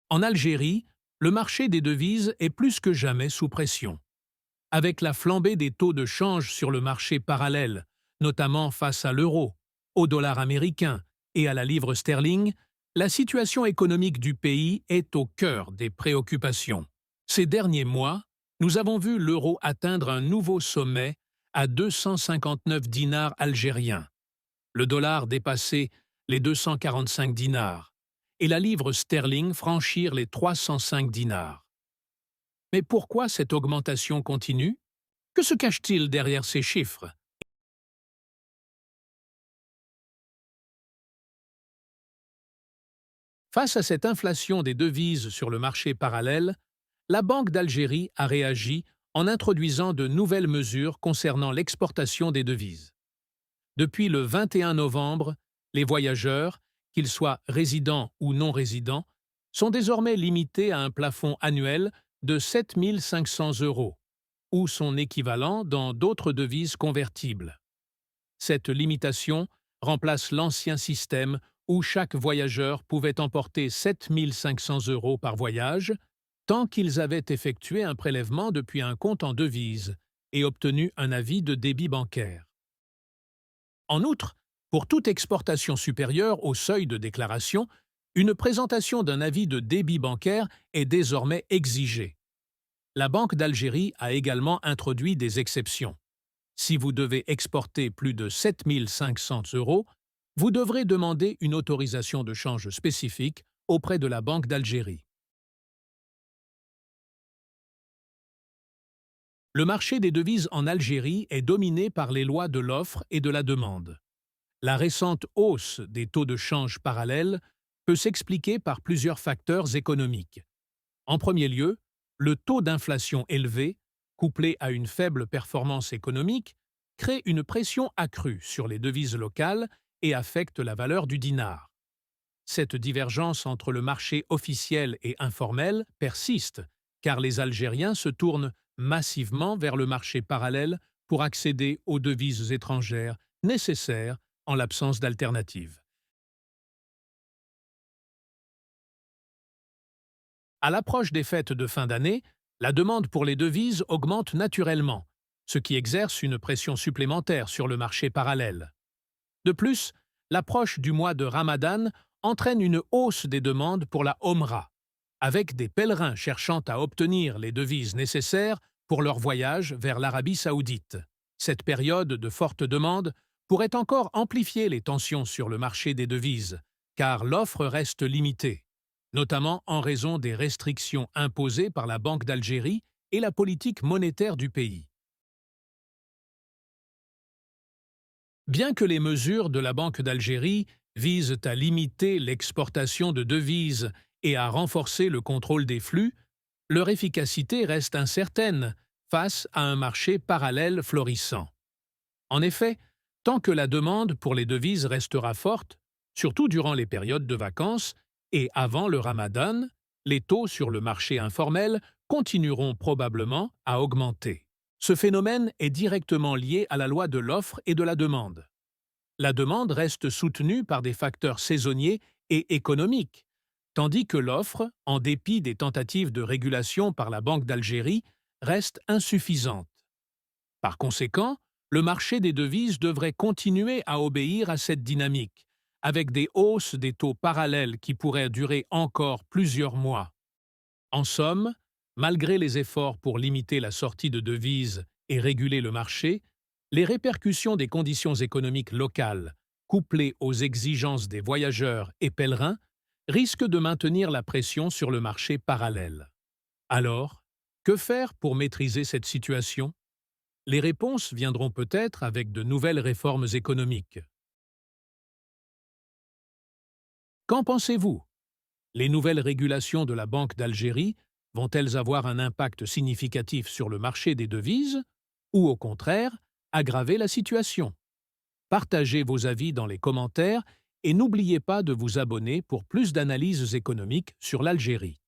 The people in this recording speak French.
En Algérie, le marché des devises est plus que jamais sous pression. Avec la flambée des taux de change sur le marché parallèle, notamment face à l'euro, au dollar américain et à la livre sterling, la situation économique du pays est au cœur des préoccupations. Ces derniers mois, nous avons vu l'euro atteindre un nouveau sommet à 259 dinars algériens, le dollar dépasser les 245 dinars et la livre sterling franchir les 305 dinars. Mais pourquoi cette augmentation continue? Que se cache-t-il derrière ces chiffres? Face à cette inflation des devises sur le marché parallèle, la Banque d'Algérie a réagi en introduisant de nouvelles mesures concernant l'exportation des devises. Depuis le 21 novembre, les voyageurs, qu'ils soient résidents ou non résidents, sont désormais limités à un plafond annuel de 7 500 euros, ou son équivalent dans d'autres devises convertibles. Cette limitation remplace l'ancien système où chaque voyageur pouvait emporter 7 500 euros par voyage, tant qu'ils avaient effectué un prélèvement depuis un compte en devises et obtenu un avis de débit bancaire. En outre, pour toute exportation supérieure au seuil de déclaration, une présentation d'un avis de débit bancaire est désormais exigée. La Banque d'Algérie a également introduit des exceptions. Si vous devez exporter plus de 7 500 euros, vous devrez demander une autorisation de change spécifique auprès de la Banque d'Algérie. Le marché des devises en Algérie est dominé par les lois de l'offre et de la demande. La récente hausse des taux de change parallèles peut s'expliquer par plusieurs facteurs économiques. En premier lieu, le taux d'inflation élevé, couplé à une faible performance économique, crée une pression accrue sur les devises locales et affecte la valeur du dinar. Cette divergence entre le marché officiel et informel persiste, car les Algériens se tournent massivement vers le marché parallèle pour accéder aux devises étrangères nécessaires en l'absence d'alternative. À l'approche des fêtes de fin d'année, la demande pour les devises augmente naturellement, ce qui exerce une pression supplémentaire sur le marché parallèle. De plus, l'approche du mois de Ramadan entraîne une hausse des demandes pour la Omra, avec des pèlerins cherchant à obtenir les devises nécessaires pour leur voyage vers l'Arabie saoudite. Cette période de forte demande pourrait encore amplifier les tensions sur le marché des devises, car l'offre reste limitée, notamment en raison des restrictions imposées par la Banque d'Algérie et la politique monétaire du pays. Bien que les mesures de la Banque d'Algérie visent à limiter l'exportation de devises et à renforcer le contrôle des flux, leur efficacité reste incertaine face à un marché parallèle florissant. En effet, tant que la demande pour les devises restera forte, surtout durant les périodes de vacances et avant le Ramadan, les taux sur le marché informel continueront probablement à augmenter. Ce phénomène est directement lié à la loi de l'offre et de la demande. La demande reste soutenue par des facteurs saisonniers et économiques, tandis que l'offre, en dépit des tentatives de régulation par la Banque d'Algérie, reste insuffisante. Par conséquent, le marché des devises devrait continuer à obéir à cette dynamique, avec des hausses des taux parallèles qui pourraient durer encore plusieurs mois. En somme, malgré les efforts pour limiter la sortie de devises et réguler le marché, les répercussions des conditions économiques locales, couplées aux exigences des voyageurs et pèlerins, risquent de maintenir la pression sur le marché parallèle. Alors, que faire pour maîtriser cette situation? Les réponses viendront peut-être avec de nouvelles réformes économiques. Qu'en pensez-vous? Les nouvelles régulations de la Banque d'Algérie vont-elles avoir un impact significatif sur le marché des devises ou, au contraire, aggraver la situation? Partagez vos avis dans les commentaires et n'oubliez pas de vous abonner pour plus d'analyses économiques sur l'Algérie.